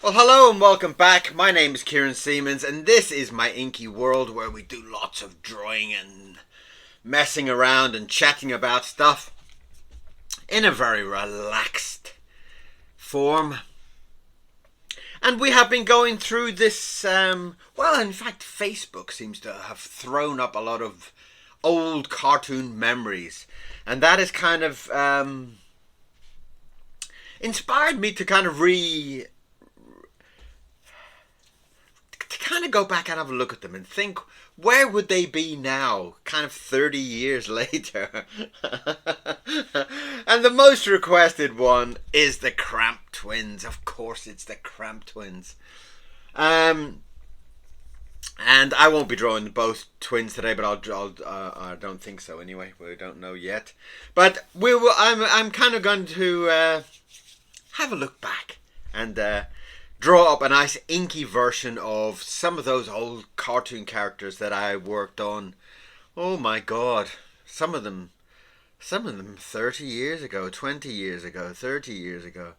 Well, hello and welcome back. My name is Kieron Seamons, and this is my inky world where we do lots of drawing and messing around and chatting about stuff in a very relaxed form. And we have been going through this, well, in fact, Facebook seems to have thrown up a lot of old cartoon memories. And that has kind of inspired me to kind of go back and have a look at them and think, where would they be now, kind of 30 years later? And the most requested one is the CRAMP Twins. Of course it's the CRAMP Twins. And I won't be drawing both twins today, but I don't think so anyway. We don't know yet. But I'm kind of going to have a look back and draw up a nice inky version of some of those old cartoon characters that I worked on. Oh my god, some of them 30 years ago, 20 years ago, 30 years ago.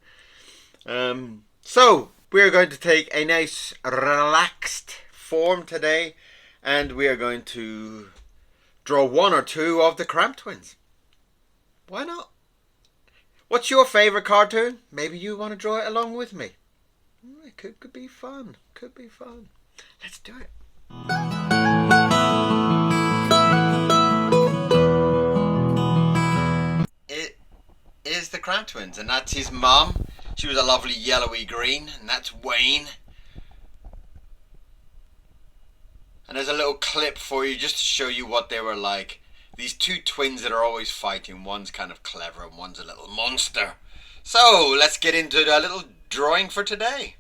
So we're going to take a nice relaxed form today, and we are going to draw one or two of the CRAMP Twins. Why not? What's your favourite cartoon? Maybe you want to draw it along with me. It could be fun. Could be fun. Let's do it. It is the CRAMP Twins, and that's his mum. She was a lovely yellowy green, and that's Wayne. And there's a little clip for you just to show you what they were like. These two twins that are always fighting. One's kind of clever and one's a little monster. So let's get into a little drawing for today.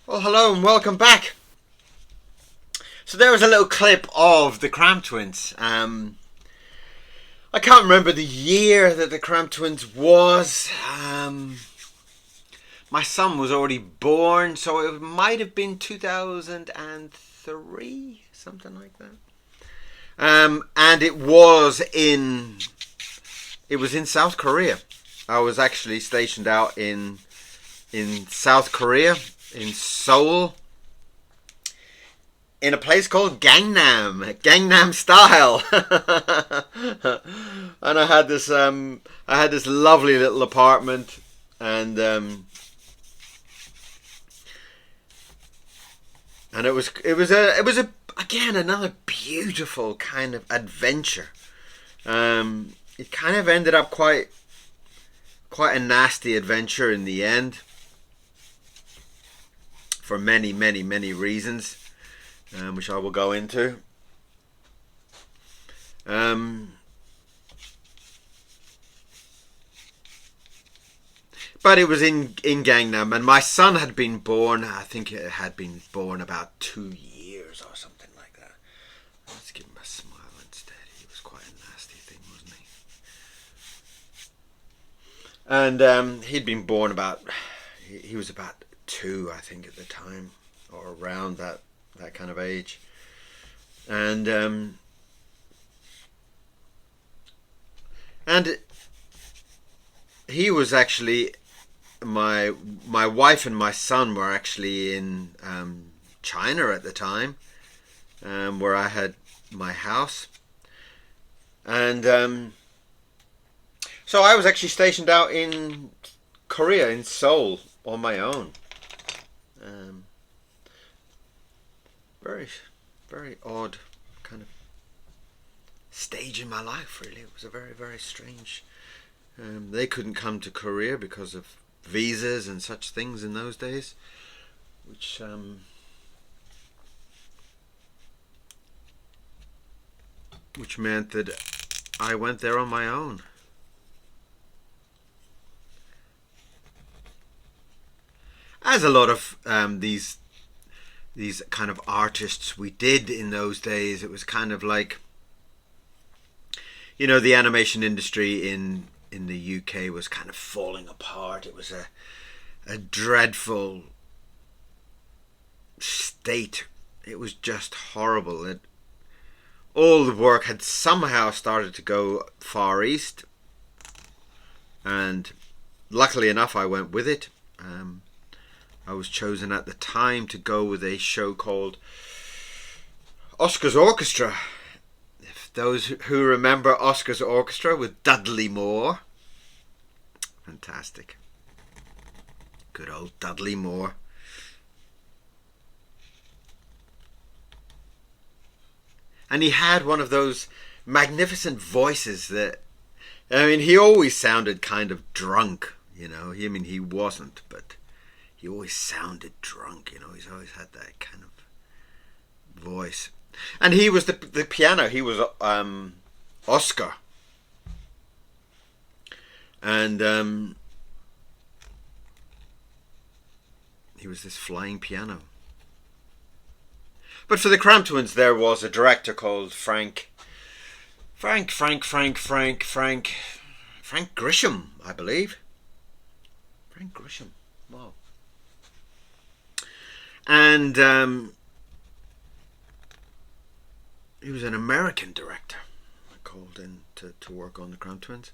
Well, hello and welcome back. So there was a little clip of the CRAMP Twins. I can't remember the year that the CRAMP Twins was. My son was already born, so it might have been 2003, something like that. And it was in South Korea. I was actually stationed out in South Korea, in Seoul, in a place called Gangnam Style. And I had this lovely little apartment, and it was again another beautiful kind of adventure. It kind of ended up quite a nasty adventure in the end, for many reasons, which I will go into. But it was in Gangnam, and my son had been born. I think it had been born about 2 years or something like that. Let's give him a smile instead. He was quite a nasty thing, wasn't he? And he'd been born he was about 2, I think, at the time, or around that kind of age. And he was actually, my wife and my son were actually in China at the time, where I had my house. And so I was actually stationed out in Korea, in Seoul, on my own. Very odd kind of stage in my life, really. It was a very strange. They couldn't come to Korea because of visas and such things in those days, which meant that I went there on my own. As a lot of these kind of artists we did in those days, it was kind of like, you know, the animation industry in the UK was kind of falling apart. It was a dreadful state. It was just horrible. All the work had somehow started to go Far East, and luckily enough I went with it. I was chosen at the time to go with a show called Oscar's Orchestra. If those who remember Oscar's Orchestra with Dudley Moore. Fantastic. Good old Dudley Moore. And he had one of those magnificent voices that, I mean, he always sounded kind of drunk, you know. I mean, he wasn't, but he always sounded drunk, you know. He's always had that kind of voice. And he was the piano. He was Oscar. And he was this flying piano. But for the CRAMP Twins, there was a director called Frank Grisham, I believe. Frank Grisham. Wow. And he was an American director. I called in to work on the CRAMP Twins.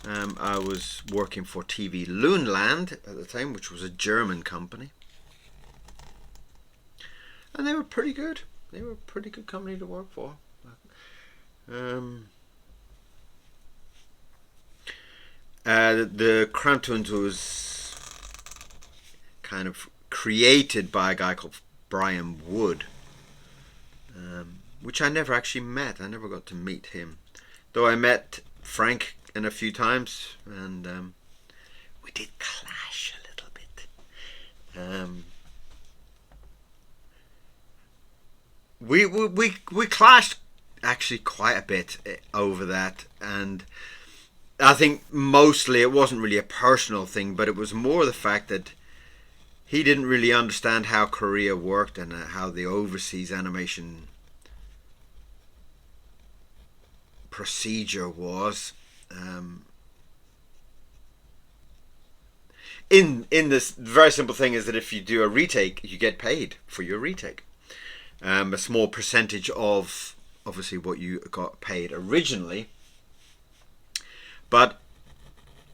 I was working for TV Loonland at the time, which was a German company. And they were pretty good. They were a pretty good company to work for. The CRAMP Twins was kind of created by a guy called Brian Wood, which I never actually met. I never got to meet him, though I met Frank in a few times, and we did clash a little bit. We clashed actually quite a bit over that, and I think mostly it wasn't really a personal thing, but it was more the fact that he didn't really understand how Korea worked and how the overseas animation procedure was. In this very simple thing is that if you do a retake, you get paid for your retake. A small percentage of obviously what you got paid originally, but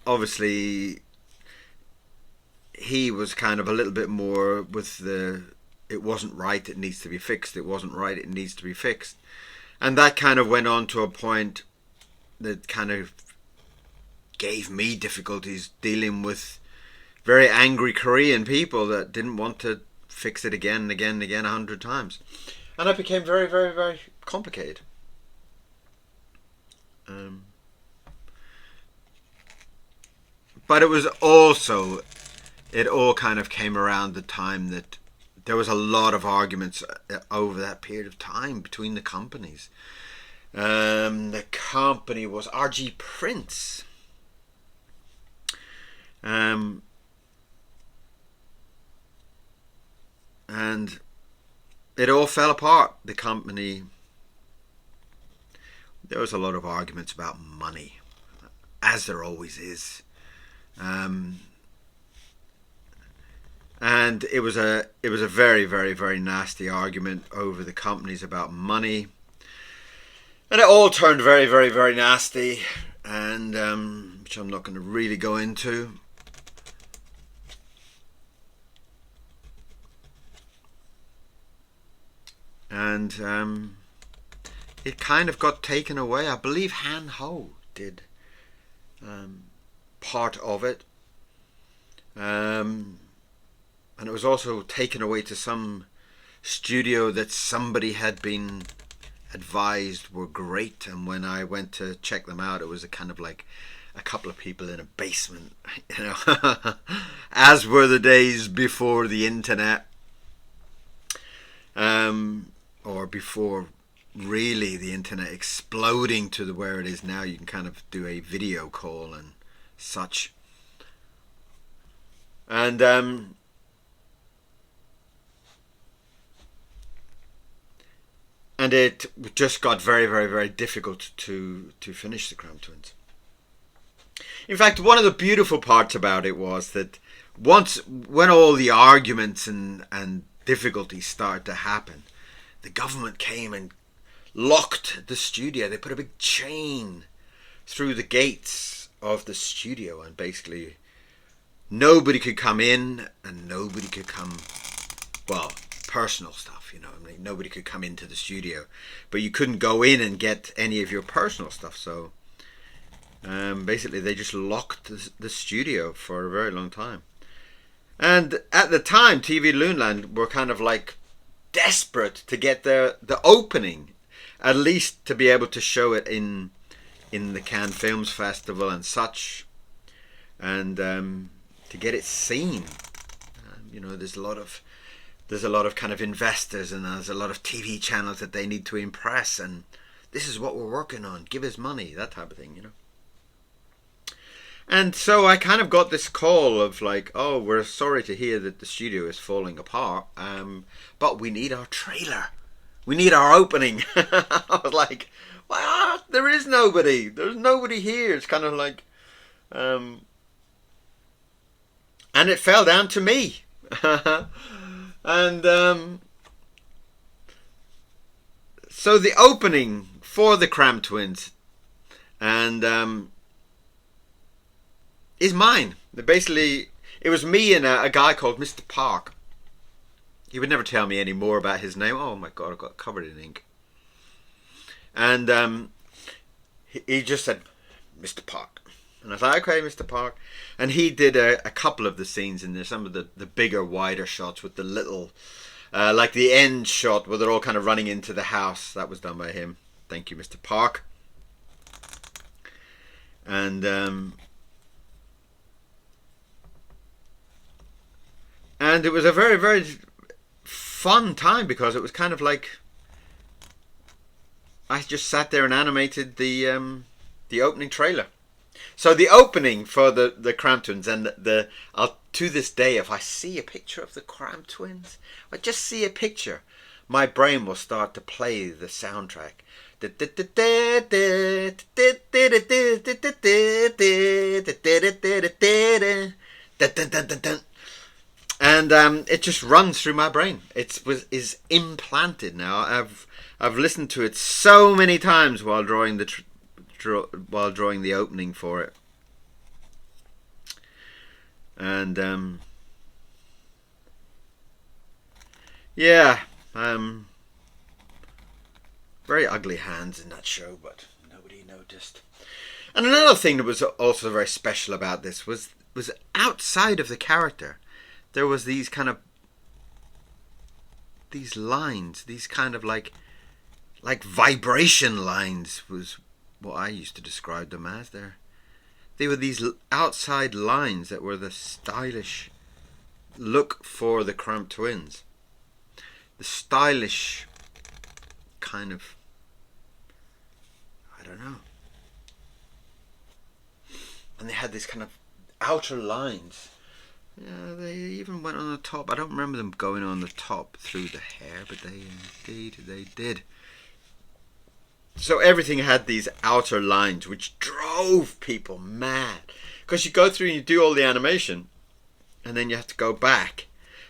obviously he was kind of a little bit more with the it wasn't right, it needs to be fixed, it wasn't right, it needs to be fixed, and that kind of went on to a point that kind of gave me difficulties dealing with very angry Korean people that didn't want to fix it again and again and again 100 times, and it became very, very, very complicated. But it was also, it all kind of came around the time that there was a lot of arguments over that period of time between the companies. The company was RG Prince. And it all fell apart. The company, there was a lot of arguments about money, as there always is. And it was a very, very, very nasty argument over the companies about money, and it all turned very, very, very nasty, and which I'm not going to really go into. And it kind of got taken away. I believe Han Ho did part of it, and it was also taken away to some studio that somebody had been advised were great, and when I went to check them out, it was a kind of like a couple of people in a basement, you know, as were the days before the internet, or before really the internet exploding to where it is now. You can kind of do a video call and such, and it just got very, very, very difficult to finish the CRAMP Twins. In fact, one of the beautiful parts about it was that when all the arguments and difficulties started to happen, the government came and locked the studio. They put a big chain through the gates of the studio and basically nobody could come in and nobody could come, well, personal stuff, you know. I mean, nobody could come into the studio, but you couldn't go in and get any of your personal stuff. So basically they just locked the studio for a very long time. And at the time, TV Loonland were kind of like desperate to get the opening, at least to be able to show it in the Cannes Films Festival and such, and to get it seen. You know, there's a lot of kind of investors, and there's a lot of TV channels that they need to impress, and this is what we're working on, give us money, that type of thing, you know. And so I kind of got this call of like, oh, we're sorry to hear that the studio is falling apart, but we need our trailer. We need our opening. I was like, well, there is nobody. There's nobody here. It's kind of like, and it fell down to me. And so the opening for the CRAMP Twins, and is mine. Basically, it was me and a guy called Mr. Park. He would never tell me any more about his name. Oh my God, I got covered in ink. And he just said, Mr. Park. And I was like, okay, Mr. Park. And he did a couple of the scenes in there, some of the bigger, wider shots with the little, like the end shot where they're all kind of running into the house. That was done by him. Thank you, Mr. Park. And it was a very, very fun time, because it was kind of like I just sat there and animated the opening trailer. So the opening for the CRAMP Twins, and to this day, if I see a picture of the CRAMP Twins, I just see a picture, my brain will start to play the soundtrack. And it just runs through my brain. Is implanted now. I've listened to it so many times while drawing the opening for it. And yeah, very ugly hands in that show, but nobody noticed. And another thing that was also very special about this was outside of the character, there was these kind of lines, these kind of like vibration lines was what I used to describe them as. They were these outside lines that were the stylish look for the CRAMP Twins. The stylish kind of, I don't know. And they had these kind of outer lines. Yeah, they even went on the top. I don't remember them going on the top through the hair, but they did. So everything had these outer lines, which drove people mad. Because you go through and you do all the animation, and then you have to go back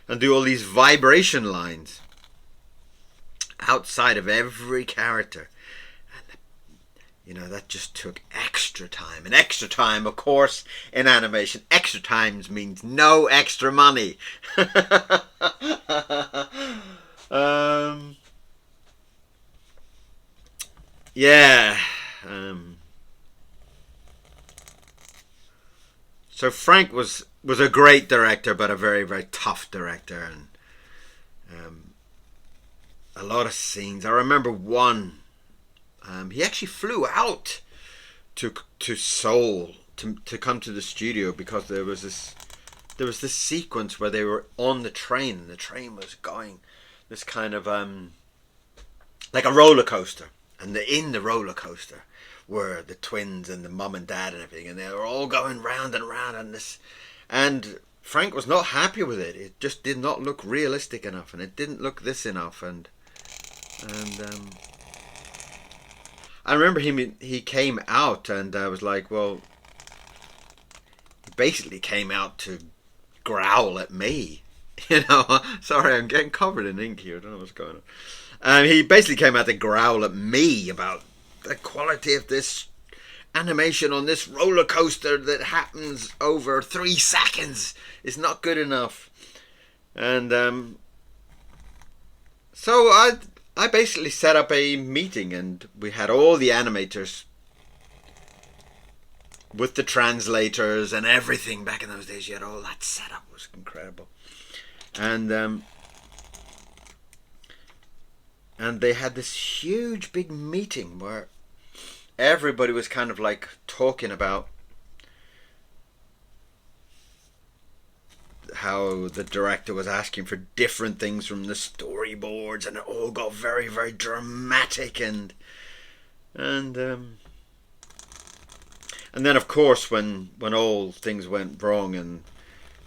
and do all these vibration lines outside of every character. You know, that just took extra time. And extra time, of course, in animation, extra times means no extra money. Yeah. So Frank was a great director, but a very, very tough director. And a lot of scenes. I remember one. He actually flew out to Seoul to come to the studio, because there was this sequence where they were on the train, and the train was going this kind of like a roller coaster, and in the roller coaster were the twins and the mum and dad and everything, and they were all going round and round, and Frank was not happy with it. It just did not look realistic enough, and it didn't look this enough, and I remember he came out, and I was like, well, he basically came out to growl at me. You know, sorry, I'm getting covered in ink here. I don't know what's going on. He basically came out to growl at me about the quality of this animation on this roller coaster that happens over 3 seconds is not good enough. And so I basically set up a meeting, and we had all the animators with the translators and everything. Back in those days, you had all that set up. It was incredible. And they had this huge big meeting where everybody was kind of like talking about how the director was asking for different things from the storyboards, and it all got very, very dramatic, and then of course when all things went wrong and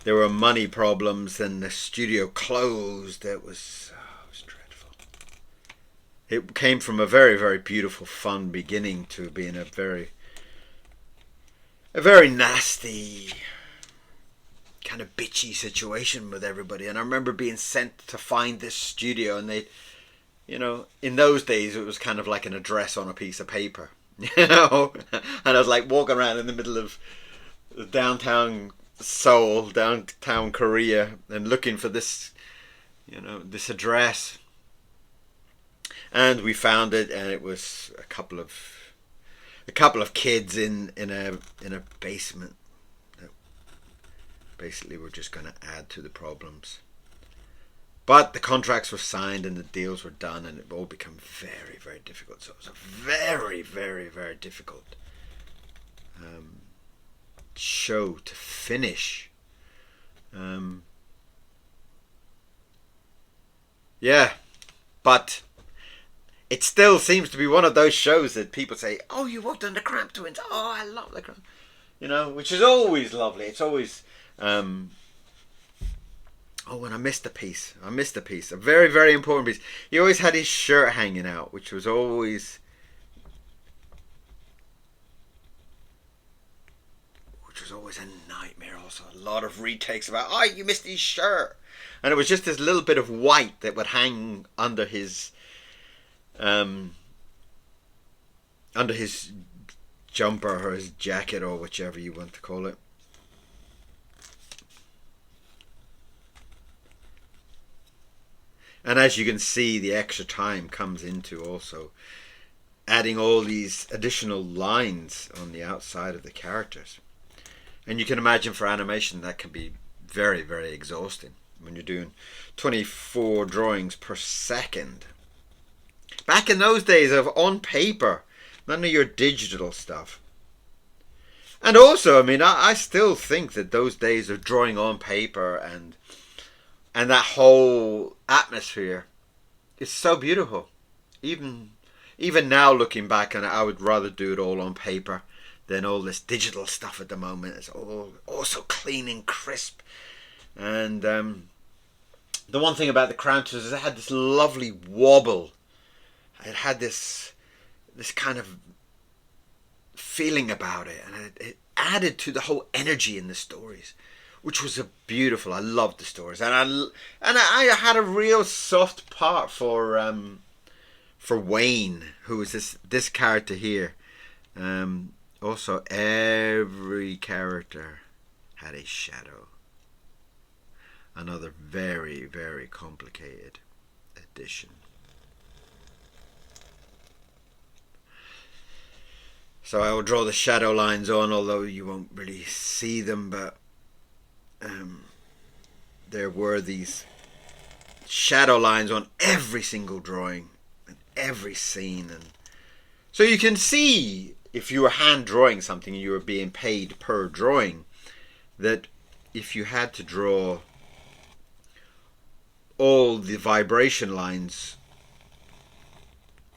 there were money problems and the studio closed, it was dreadful. It came from a very, very beautiful, fun beginning to being a very nasty, kind of bitchy situation with everybody. And I remember being sent to find this studio, and they, you know, in those days it was kind of like an address on a piece of paper, you know, and I was like walking around in the middle of downtown Seoul, downtown Korea, and looking for this, you know, this address. And we found it, and it was a couple of kids in a basement that basically were just going to add to the problems. But the contracts were signed and the deals were done, and it all became very, very difficult. So it was a very, very, very difficult show to finish. Yeah, but it still seems to be one of those shows that people say, "Oh, you worked on the CRAMP Twins. Oh, I love the CRAMP," you know, which is always lovely. It's always, oh, and I missed a piece. A very, very important piece. He always had his shirt hanging out, which was always a nightmare. Also, a lot of retakes about, "Oh, you missed his shirt," and it was just this little bit of white that would hang under his jumper or his jacket, or whichever you want to call it. And as you can see, the extra time comes into also adding all these additional lines on the outside of the characters. And you can imagine for animation that can be very, very exhausting when you're doing 24 drawings per second. Back in those days of on paper, none of your digital stuff. And also, I mean, I still think that those days of drawing on paper and that whole atmosphere is so beautiful. Even now, looking back on it, I would rather do it all on paper than all this digital stuff at the moment. It's all so clean and crisp. And the one thing about the CRAMP Twins is it had this lovely wobble. It had this kind of feeling about it, and it added to the whole energy in the stories, which was beautiful. I loved the stories, and I had a real soft part for Wayne, who was this character here. Also, every character had a shadow. Another very, very complicated addition. So I will draw the shadow lines on, although you won't really see them, but there were these shadow lines on every single drawing and every scene. And so you can see, if you were hand drawing something and you were being paid per drawing, that if you had to draw all the vibration lines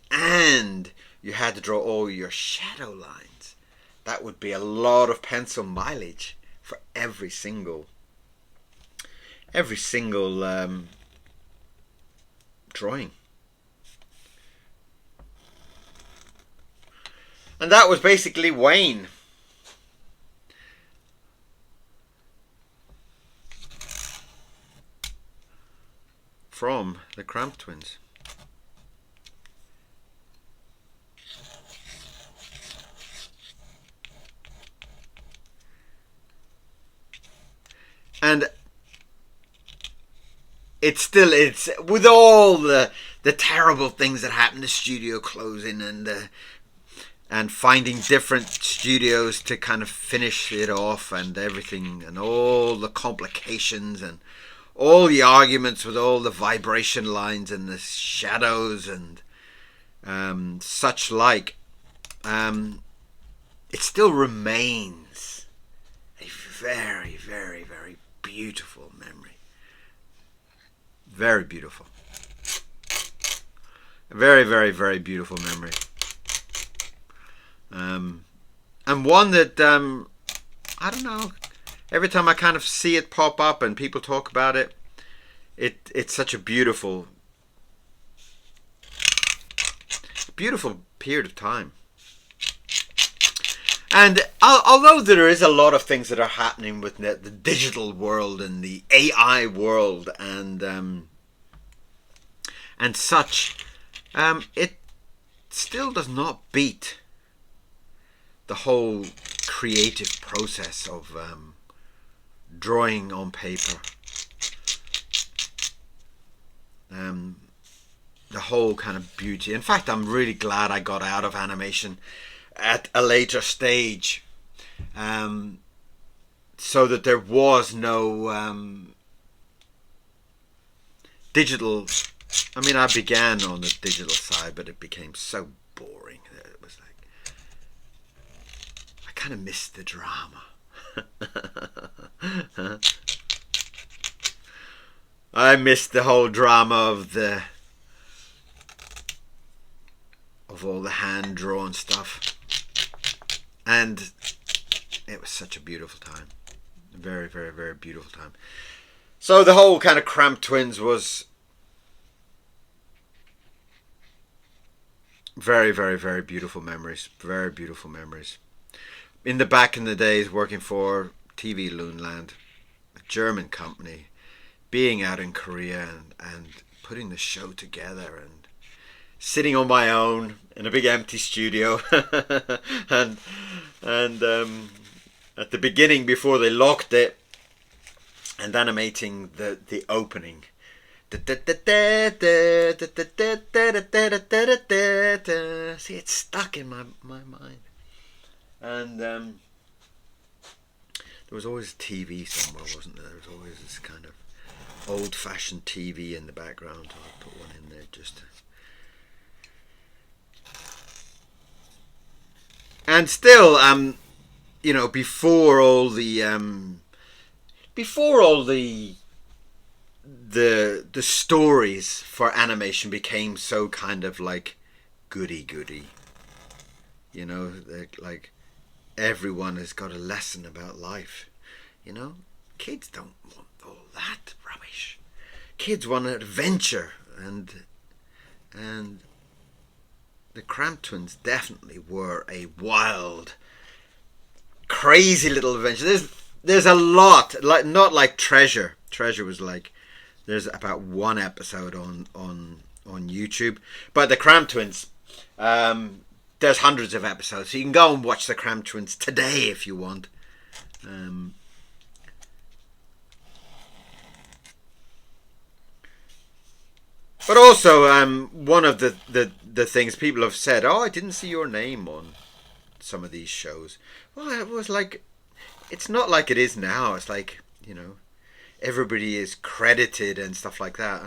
and you had to draw all your shadow lines, that would be a lot of pencil mileage for every single drawing. And that was basically Wayne. From the CRAMP Twins. And it's with all the terrible things that happen, the studio closing and finding different studios to kind of finish it off and everything, and all the complications and all the arguments with all the vibration lines and the shadows and such like. It still remains a very, very, very beautiful memory. Very beautiful. A very, very, very beautiful memory. And one that, I don't know, every time I kind of see it pop up and people talk about it, it's such a beautiful period of time. And although there is a lot of things that are happening with the digital world and the AI world and such, it still does not beat the whole creative process of drawing on paper. The whole kind of beauty. In fact, I'm really glad I got out of animation at a later stage, so that there was no digital. I mean, I began on the digital side, but it became so boring that it was like I kind of missed the drama. I missed the whole drama of all the hand drawn stuff. And it was such a beautiful time. A very, very, very beautiful time. So the whole kind of CRAMP Twins was very, very, very beautiful memories. Very beautiful memories. Back in the days, working for TV Loonland, a German company, being out in Korea and putting the show together and sitting on my own in a big empty studio and at the beginning before they locked it and animating the opening. See, it's stuck in my mind. And there was always TV somewhere, wasn't there? There was always this kind of old-fashioned TV in the background. I'll put one in there just to... And still, you know, before all the stories for animation became so kind of like goody, you know, like everyone has got a lesson about life, you know. Kids don't want all that rubbish. Kids want an adventure, and the CRAMP Twins definitely were a wild, crazy little adventure. There's a lot, like not like Treasure. Treasure was like, there's about one episode on YouTube, but the CRAMP Twins, there's hundreds of episodes, so you can go and watch the CRAMP Twins today if you want. But also, one of the things people have said, oh, I didn't see your name on some of these shows. Well, it was like, it's not like it is now. It's like, you know, everybody is credited and stuff like that.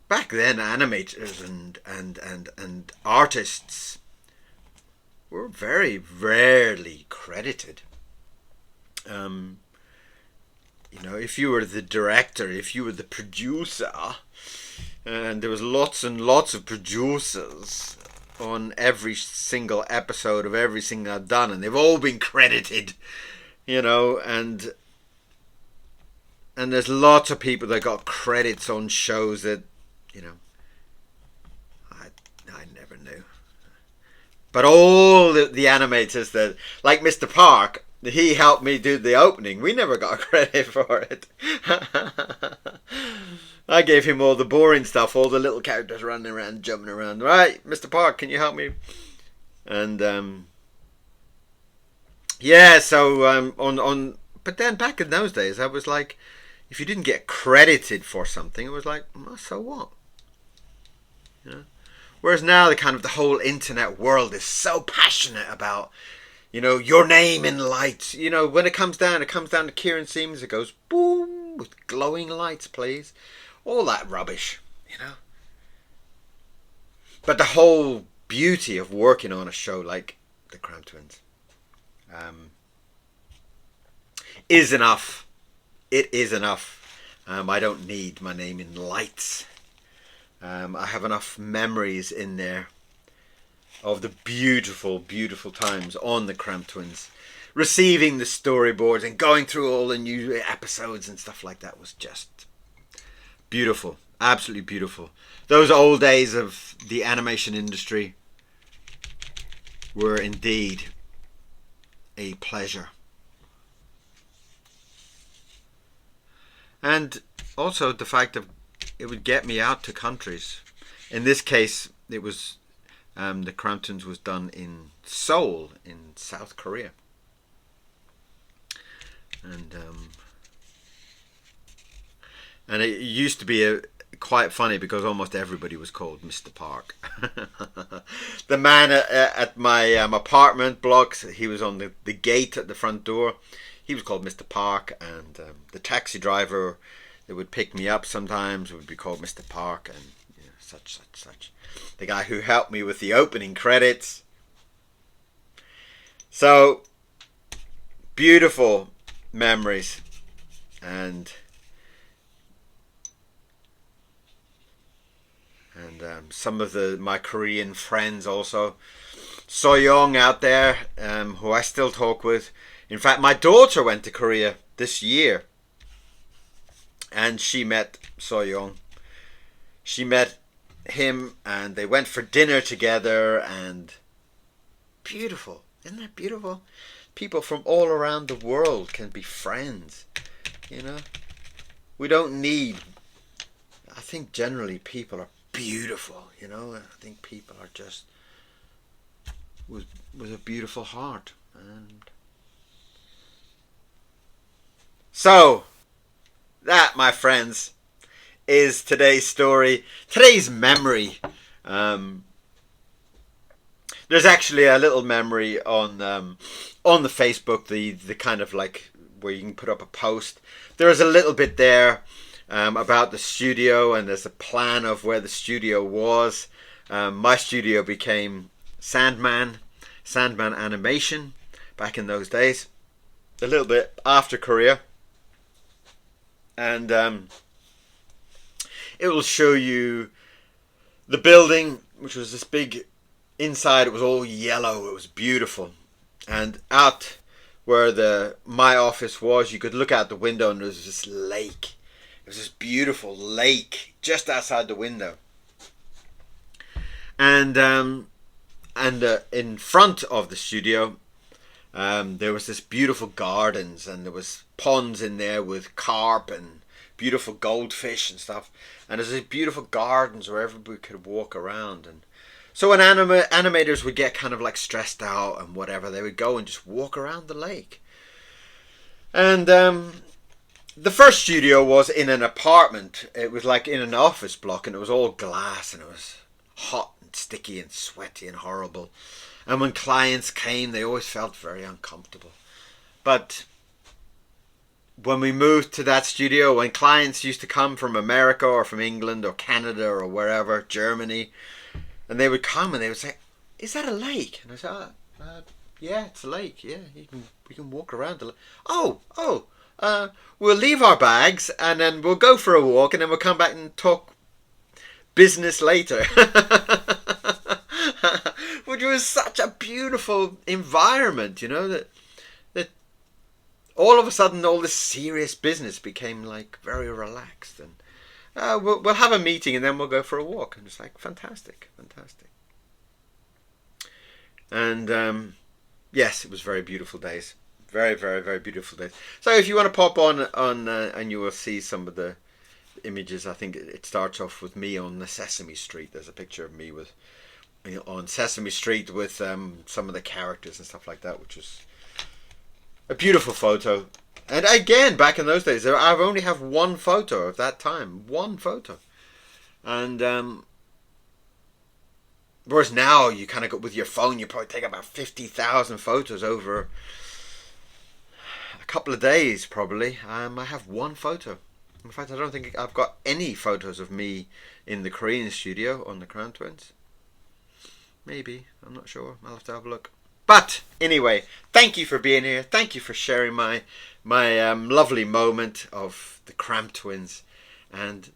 Back then, animators and artists were very rarely credited. You know, if you were the director, if you were the producer, and there was lots and lots of producers on every single episode of everything I've done, and they've all been credited, you know, and there's lots of people that got credits on shows that, you know, I never knew. But all the animators that, like Mr. Park, he helped me do the opening. We never got credit for it. I gave him all the boring stuff, all the little characters running around, jumping around. Right, Mr. Park, can you help me? And yeah, so on but then back in those days, I was like, if you didn't get credited for something, it was like, well, so what? You know? Whereas now, the whole internet world is so passionate about, your name in lights. When it comes down to Kieron Seamons, it goes boom with glowing lights, please. All that rubbish, But the whole beauty of working on a show like the CRAMP Twins is enough. It is enough. I don't need my name in lights. I have enough memories in there of the beautiful, beautiful times on the CRAMP Twins. Receiving the storyboards and going through all the new episodes and stuff like that was just beautiful. Absolutely beautiful. Those old days of the animation industry were indeed a pleasure. And also the fact that it would get me out to countries. In this case, it was the CRAMP Twins was done in Seoul, in South Korea, and it used to be quite funny because almost everybody was called Mr. Park. The man at my apartment blocks, he was on the gate at the front door. He was called Mr. Park, and the taxi driver that would pick me up sometimes would be called Mr. Park, and such. The guy who helped me with the opening credits. So, beautiful memories, and some of my Korean friends also. So Young out there, who I still talk with. In fact, my daughter went to Korea this year, and she met So Young. She met him, and they went for dinner together, and beautiful. Isn't that beautiful? People from all around the world can be friends, We don't need, I think generally people are beautiful, I think people are just with a beautiful heart. And so that, my friends, is today's story, today's memory. There's actually a little memory on the Facebook, the kind of like where you can put up a post. There is a little bit there about the studio, and there's a plan of where the studio was. My studio became Sandman Animation back in those days, a little bit after Korea. And it will show you the building, which was this big. Inside it was all yellow. It was beautiful. And out where my office was, you could look out the window, and there was this lake. It was this beautiful lake just outside the window. And in front of the studio, there was this beautiful gardens, and there was ponds in there with carp and beautiful goldfish and stuff. And there's these beautiful gardens where everybody could walk around. And so when animators would get kind of like stressed out and whatever, they would go and just walk around the lake. And the first studio was in an apartment. It was like in an office block, and it was all glass, and it was hot and sticky and sweaty and horrible. And when clients came, they always felt very uncomfortable. But when we moved to that studio, when clients used to come from America or from England or Canada or wherever, Germany, and they would come and they would say, "Is that a lake?" And I said, "Yeah, it's a lake. Yeah, we can walk around the lake." We'll leave our bags and then we'll go for a walk, and then we'll come back and talk business later. Which was such a beautiful environment, that all of a sudden all this serious business became like very relaxed, and we'll have a meeting and then we'll go for a walk, and it's like fantastic. And yes, it was very beautiful days, very, very, very beautiful days. So if you want to pop on and you will see some of the images. I think it starts off with me on the Sesame Street. There's a picture of me on Sesame Street with some of the characters and stuff like that, which was a beautiful photo. And again, back in those days, I've only have one photo of that time. One photo. And whereas now, you kind of go with your phone, you probably take about 50,000 photos over a couple of days, probably. I have one photo. In fact, I don't think I've got any photos of me in the Korean studio on the CRAMP Twins. Maybe. I'm not sure. I'll have to have a look. But anyway, thank you for being here. Thank you for sharing my lovely moment of the CRAMP Twins. And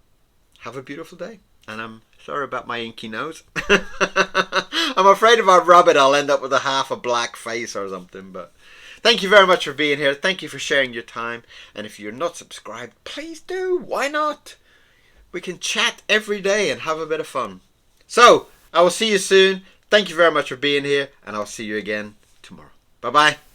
have a beautiful day. And I'm sorry about my inky nose. I'm afraid if I rub it, I'll end up with a black face or something. But thank you very much for being here. Thank you for sharing your time. And if you're not subscribed, please do. Why not? We can chat every day and have a bit of fun. So, I will see you soon. Thank you very much for being here. And I'll see you again tomorrow. Bye-bye.